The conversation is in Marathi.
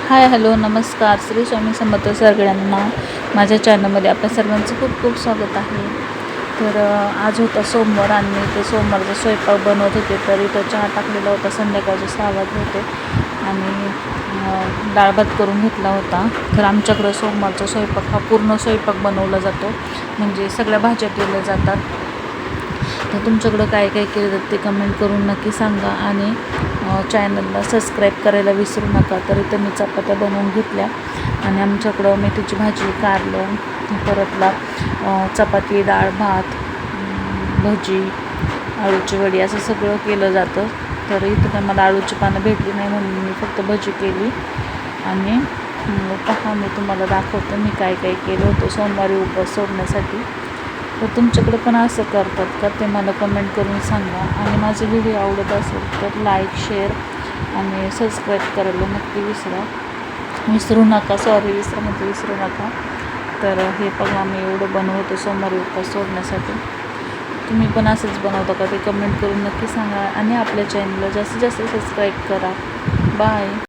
हाय हॅलो नमस्कार श्री स्वामी समर्थ सगळ्यांना माझ्या चॅनलमध्ये आपल्या सर्वांचं खूप खूप स्वागत आहे. तर आज होता सोमवार आणि ते सोमवारचा स्वयंपाक बनवत होते. तर इथं चहा टाकलेला होता, संध्याकाळचे 6 वाजले होते आणि डाळ भात करून घेतला होता. तर आमच्याकडं सोमवारचा स्वयंपाक हा पूर्ण स्वयंपाक बनवला जातो, म्हणजे सगळ्या भाज्या केल्या जातात. तर तुमच्याकडं काय काय केलं जातं ते कमेंट करून नक्की सांगा आणि चॅनलला सबस्क्राईब करायला विसरू नका. तर इथं मी चपात्या बनवून घेतल्या आणि आमच्याकडं मेथीची भाजी, कारलं, परतला चपाती, डाळ भात, भजी, आळूची वडी असं सगळं केलं जातं. तर इथं काय मला आळूची पानं भेटली नाही म्हणून मी फक्त भजी केली. आणि पहा मी तुम्हाला दाखवतो मी काय काय केलं होतं सोमवारी उपवास सोडण्यासाठी. तर तुमच्याकडे पण असं करतात का ते मला कमेंट करून सांगा. आणि माझे व्हिडिओ आवडत असेल तर लाईक, शेअर आणि सबस्क्राईब करायला नक्की विसरू नका. विसरू नका. तर हे बघा मी एवढं बनवतो सोमवारी उपवास सोडण्यासाठी. तुम्ही पण असंच बनवता का ते कमेंट करून नक्की सांगा आणि आपल्या चॅनलला जास्तीत जास्त सबस्क्राईब करा. बाय.